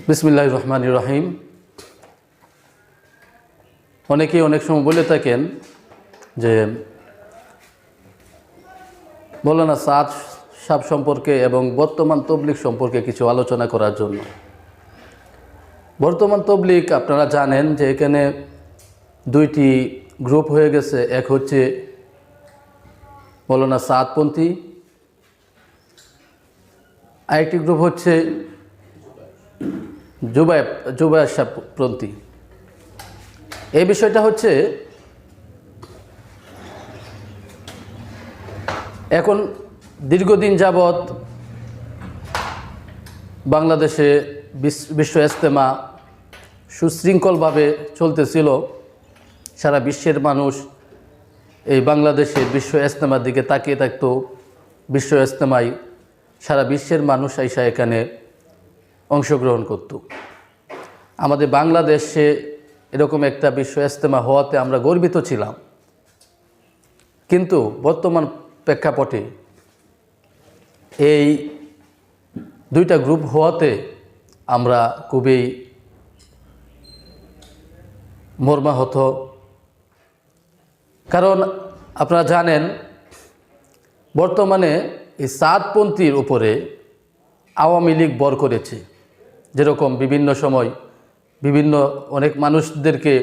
বিসমিল্লাহির রহমানির রহিম। অনেকেই অনেক সময় বলে থাকেন যে মৌলানা সাদ সাহেব সম্পর্কে এবং বর্তমান তবলিগ সম্পর্কে কিছু আলোচনা করার জন্য। বর্তমান তবলিগ আপনারা জানেন যে এখানে দুইটি গ্রুপ হয়ে গেছে। এক হচ্ছে মৌলানা সাদপন্থী, আরেকটি গ্রুপ হচ্ছে জুবায়ের সাহেবপন্থী। এই বিষয়টা হচ্ছে এখন দীর্ঘদিন যাবৎ বাংলাদেশে বিশ্ব ইজতেমা সুশৃঙ্খলভাবে চলতেছিল। সারা বিশ্বের মানুষ এই বাংলাদেশের বিশ্ব ইজতেমার দিকে তাকিয়ে থাকতো। বিশ্ব ইজতেমায় সারা বিশ্বের মানুষ আইসা এখানে অংশগ্রহণ করত। আমাদের বাংলাদেশে এরকম একটা বিশ্ব ইজতেমা হওয়াতে আমরা গর্বিত ছিলাম। কিন্তু বর্তমান প্রেক্ষাপটে এই দুইটা গ্রুপ হওয়াতে আমরা খুবই মর্মাহত। কারণ আপনারা জানেন বর্তমানে এই সাদপন্থীর উপরে আওয়ামী লীগ বর করেছে। যেরকম বিভিন্ন সময় বিভিন্ন অনেক মানুষদেরকে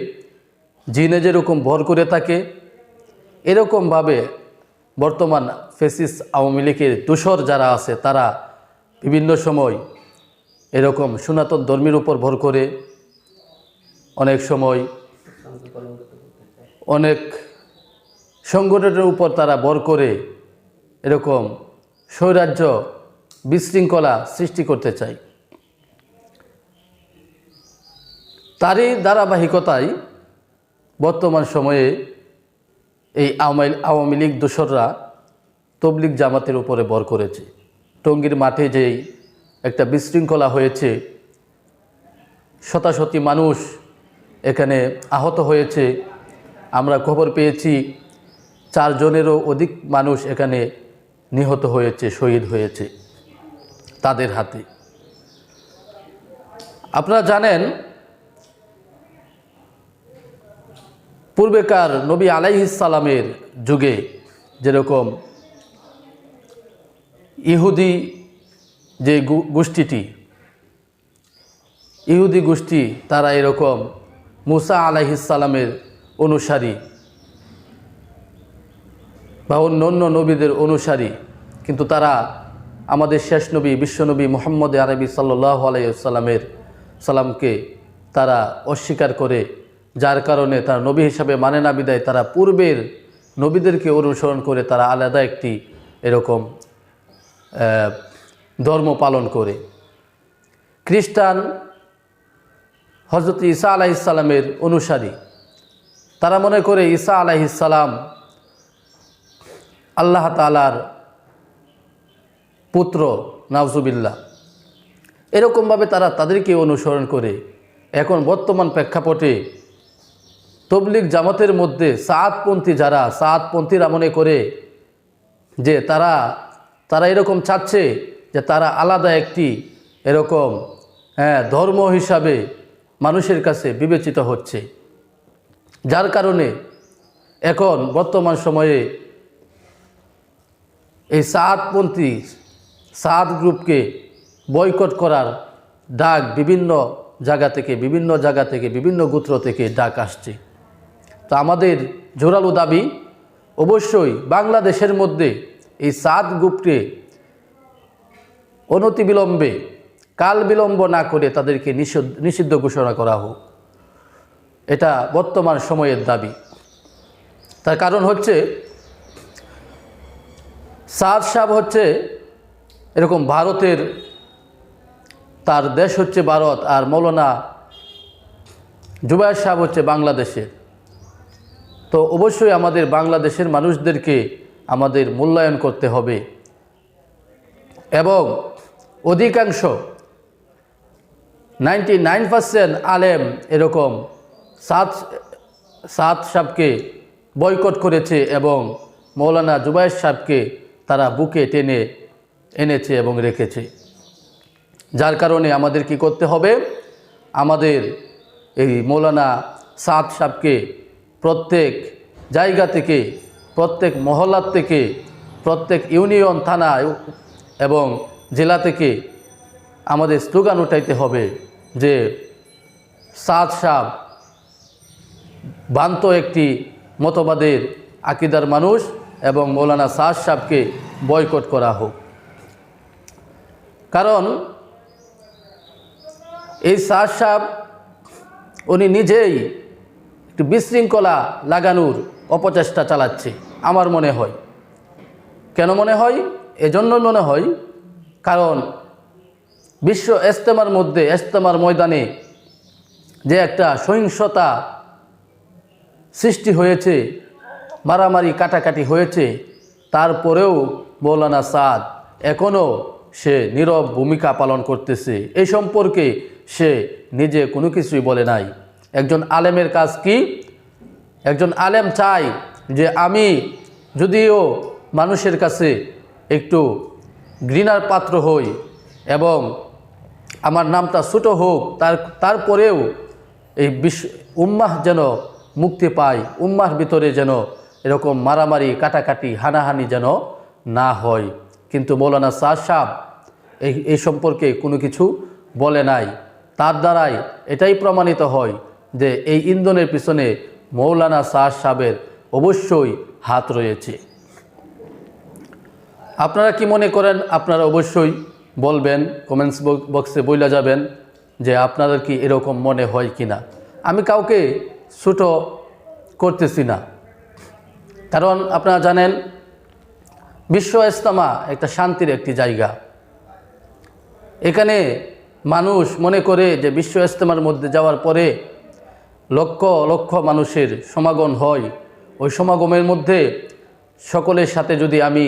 জিনে যেরকম ভর করে থাকে, এরকমভাবে বর্তমান ফ্যাসিস্ট আওয়ামী লীগের দোসর যারা আছে তারা বিভিন্ন সময় এরকম সনাতন ধর্মের উপর ভর করে, অনেক সময় অনেক সংগঠনের উপর তারা ভর করে এরকম স্বৈরাজ্য বিশৃঙ্খলা সৃষ্টি করতে চায়। তারই ধারাবাহিকতায় বর্তমান সময়ে এই আওয়ামী লীগ দোসররা তবলিগ জামাতের উপরে ভর করেছে। টঙ্গীর মাঠে যেই একটা বিশৃঙ্খলা হয়েছে, শতাশতি মানুষ এখানে আহত হয়েছে। আমরা খবর পেয়েছি 4 জনেরও অধিক মানুষ এখানে নিহত হয়েছে, শহীদ হয়েছে তাদের হাতে। আপনারা জানেন পূর্বেকার নবী আলাইহিস সালামের যুগে যেরকম ইহুদি যে ইহুদি গোষ্ঠী তারা এরকম মুসা আলাইহিস সালামের অনুসারী বা অন্য নবীদের অনুসারী, কিন্তু তারা আমাদের শেষ নবী বিশ্বনবী মুহাম্মদ আরবি সাল্লাল্লাহু আলাইহি সাল্লামকে তারা অস্বীকার করে, যার কারণে তারা নবী হিসাবে মানে না বিদায় তারা পূর্বের নবীদেরকে অনুসরণ করে তারা আলাদা একটি এরকম ধর্ম পালন করে। খ্রিস্টান হযরত ঈসা আলাইহিস সালামের অনুসারী, তারা মনে করে ঈসা আলাইহিস সালাম আল্লাহ তাআলার পুত্র, নাউজুবিল্লাহ। এরকমভাবে তারা তাদেরকে অনুসরণ করে। এখন বর্তমান প্রেক্ষাপটে তবলিগ জামাতের মধ্যে সাদপন্থীরা মনে করে যে তারা এরকম চাচ্ছে যে তারা আলাদা একটি এরকম ধর্ম হিসাবে মানুষের কাছে বিবেচিত হচ্ছে, যার কারণে এখন বর্তমান সময়ে এই সাদ গ্রুপকে বয়কট করার ডাক বিভিন্ন জায়গা থেকে বিভিন্ন গোত্র থেকে ডাক আসছে। তো আমাদের জোরালো দাবি, অবশ্যই বাংলাদেশের মধ্যে এই সাদ গ্রুপকে অনতিবিলম্বে, কাল বিলম্ব না করে তাদেরকে নিষিদ্ধ ঘোষণা করা হোক। এটা বর্তমান সময়ের দাবি। তার কারণ হচ্ছে সাদ সাহেব হচ্ছে এরকম ভারতের, তার দেশ হচ্ছে ভারত, আর মৌলানা জুবায়ের সাহেব হচ্ছে বাংলাদেশের। তো অবশ্যই আমাদের বাংলাদেশের মানুষদেরকে আমাদের মূল্যায়ন করতে হবে এবং অধিকাংশ 99% আলেম এরকম সাদ সাহেবকে বয়কট করেছে এবং মৌলানা জুবায়ের সাহেবকে তারা বুকে টেনে এনেছে এবং রেখেছে। যার কারণে আমাদের কি করতে হবে, আমাদের এই মৌলানা সাদ সাহেবকে প্রত্যেক জায়গা থেকে, প্রত্যেক মহল্লার থেকে, প্রত্যেক ইউনিয়ন, থানা এবং জেলা থেকে আমাদের স্লোগান উঠাইতে হবে যে সাদ সাহেব ভ্রান্ত একটি মতবাদের আকিদার মানুষ এবং মৌলানা সাদ সাহেবকে বয়কট করা হোক। কারণ এই সাদ সাহেব উনি নিজেই একটু বিশৃঙ্খলা লাগানোর অপচেষ্টা চালাচ্ছে আমার মনে হয়। কেন মনে হয়? এজন্য মনে হয় কারণ বিশ্ব ইজতেমার ময়দানে যে একটা সহিংসতা সৃষ্টি হয়েছে, মারামারি কাটাকাটি হয়েছে, তারপরেও মৌলানা সাদ এখনও সে নীরব ভূমিকা পালন করতেছে। এই সম্পর্কে সে নিজে কোনো কিছুই বলে নাই। একজন আলেমের কাজ কি? একজন আলেম চায় যে আমি যদিও মানুষের কাছে একটু ঘৃণার পাত্র হই এবং আমার নামটা ছোট হোক, তারপরেও এই উম্মাহ যেন মুক্তি পায়, উম্মাহর ভিতরে যেন এরকম মারামারি কাটাকাটি হানাহানি যেন না হয়। কিন্তু মৌলানা সাদ সাহেব এই সম্পর্কে কোনো কিছু বলে নাই। তার দ্বারাই এটাই প্রমাণিত হয় যে এই ইন্ধনের পিছনে মৌলানা সাদ সাহেবের অবশ্যই হাত রয়েছে। আপনারা কি মনে করেন? আপনারা অবশ্যই বলবেন, কমেন্টস বক্সে বইলা যাবেন যে আপনাদের কি এরকম মনে হয় কি না। আমি কাউকে ছোট করতেছি না, কারণ আপনারা জানেন বিশ্ব ইজতেমা একটা শান্তির একটি জায়গা। এখানে মানুষ মনে করে যে বিশ্ব ইজতেমার মধ্যে যাওয়ার পরে লক্ষ লক্ষ মানুষের সমাগম হয়, ওই সমাগমের মধ্যে সকলের সাথে যদি আমি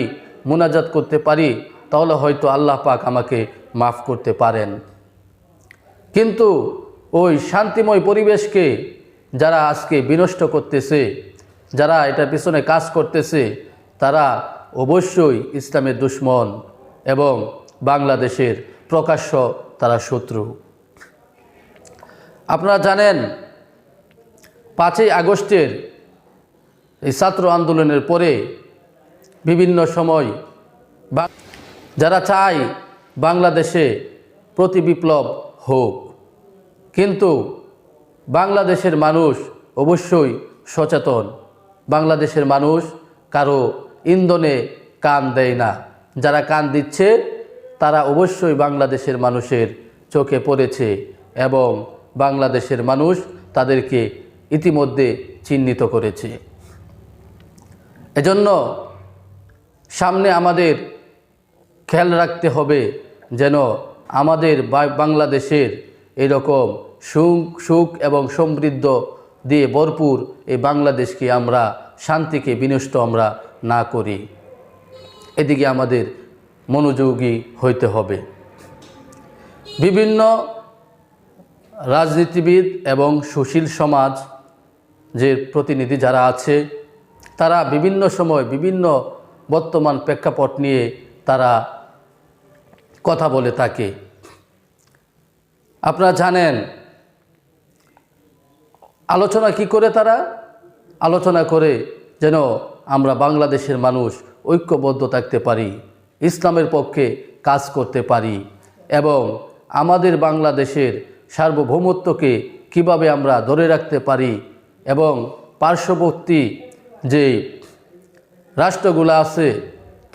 মুনাজাত করতে পারি তাহলে হয়তো আল্লাহ পাক আমাকে মাফ করতে পারেন। কিন্তু ওই শান্তিময় পরিবেশকে যারা আজকে বিনষ্ট করতেছে, যারা এটার পিছনে কাজ করতেছে, তারা অবশ্যই ইসলামের দুশমন এবং বাংলাদেশের প্রকাশ্য তারা শত্রু। আপনারা জানেন 5ই আগস্টের এই ছাত্র আন্দোলনের পরে বিভিন্ন সময় যারা চায় বাংলাদেশে প্রতি বিপ্লব হোক, কিন্তু বাংলাদেশের মানুষ অবশ্যই সচেতন। বাংলাদেশের মানুষ কারো ইন্ধনে কান দেয় না। যারা কান দিচ্ছে তারা অবশ্যই বাংলাদেশের মানুষের চোখে পড়েছে এবং বাংলাদেশের মানুষ তাদেরকে ইতিমধ্যে চিহ্নিত করেছে। এজন্য সামনে আমাদের খেয়াল রাখতে হবে যেন আমাদের বাংলাদেশের এরকম সুখ এবং সমৃদ্ধ দিয়ে ভরপুর এই বাংলাদেশকে আমরা শান্তিকে বিনষ্ট আমরা না করি। এদিকে আমাদের মনোযোগী হইতে হবে। বিভিন্ন রাজনীতিবিদ এবং সুশীল সমাজ যে প্রতিনিধি যারা আছে, তারা বিভিন্ন সময় বিভিন্ন বর্তমান প্রেক্ষাপট নিয়ে তারা কথা বলে থাকে। আপনারা জানেন আলোচনা কি করে? তারা আলোচনা করে যেন আমরা বাংলাদেশের মানুষ ঐক্যবদ্ধ থাকতে পারি, ইসলামের পক্ষে কাজ করতে পারি এবং আমাদের বাংলাদেশের সার্বভৌমত্বকে কিভাবে আমরা ধরে রাখতে পারি এবং পার্শ্ববর্তী যে রাষ্ট্রগুলো আছে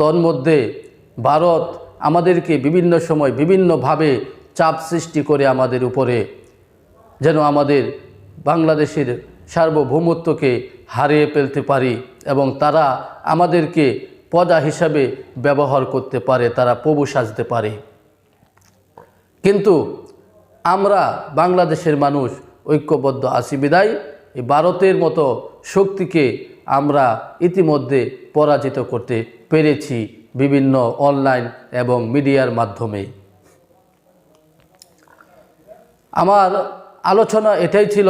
তন্মধ্যে ভারত আমাদেরকে বিভিন্ন সময় বিভিন্নভাবে চাপ সৃষ্টি করে আমাদের উপরে, যেন আমাদের বাংলাদেশের সার্বভৌমত্বকে হারিয়ে ফেলতে পারি এবং তারা আমাদেরকে প্রজা হিসাবে ব্যবহার করতে পারে, তারা প্রভু সাজতে পারে। কিন্তু আমরা বাংলাদেশের মানুষ ঐক্যবদ্ধ আছি বিদায় এই ভারতের মতো শক্তিকে আমরা ইতিমধ্যে পরাজিত করতে পেরেছি বিভিন্ন অনলাইন এবং মিডিয়ার মাধ্যমে। আমার আলোচনা এটাই ছিল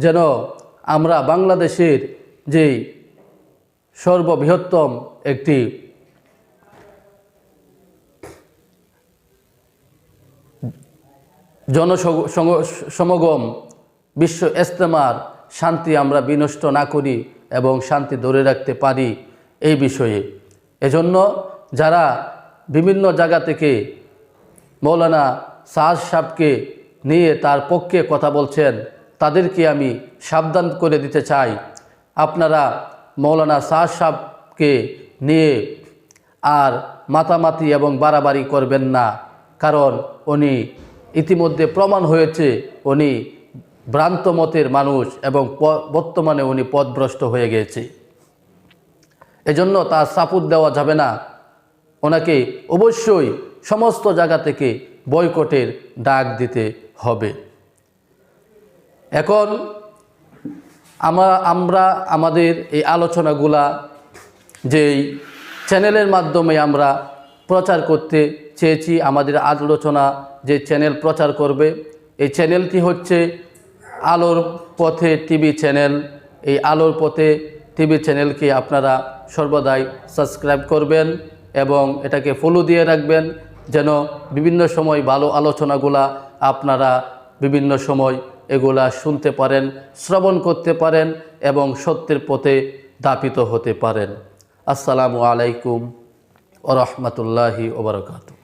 যেন আমরা বাংলাদেশের যে সর্ববৃহত্তম একটি জনসমাগম, বিশ্ব ইজতেমার শান্তি আমরা বিনষ্ট না করি এবং শান্তি ধরে রাখতে পারি এই বিষয়ে। এজন্য যারা বিভিন্ন জায়গা থেকে মৌলানা সাদ সাহেবকে নিয়ে তার পক্ষে কথা বলছেন, তাদেরকে আমি সাবধান করে দিতে চাই, আপনারা মৌলানা সাদ সাহেবকে নিয়ে আর মাতামাতি এবং বাড়াবাড়ি করবেন না, কারণ উনি ইতিমধ্যে প্রমাণ হয়েছে উনি ভ্রান্ত মতের মানুষ এবং বর্তমানে উনি পথভ্রষ্ট হয়ে গেছে। এজন্য তার সাপোর্ট দেওয়া যাবে না, ওনাকে অবশ্যই সমস্ত জায়গা থেকে বয়কটের ডাক দিতে হবে। এখন আমরা আমাদের এই আলোচনাগুলা যেই চ্যানেলের মাধ্যমে আমরা প্রচার করতে চেয়েছি, আমাদের আলোচনা যে চ্যানেল প্রচার করবে, এই চ্যানেলটি হচ্ছে আলোর পথে টিভি চ্যানেল। এই আলোর পথে টিভি চ্যানেলকে আপনারা সর্বদাই সাবস্ক্রাইব করবেন এবং এটাকে ফলো দিয়ে রাখবেন, যেন বিভিন্ন সময় ভালো আলোচনাগুলা আপনারা বিভিন্ন সময় এগুলা শুনতে পারেন, শ্রবণ করতে পারেন এবং সত্যের পথে ধাপিত হতে পারেন। আসসালামু আলাইকুম ওয়া রাহমাতুল্লাহি ওয়া বারাকাতুহু।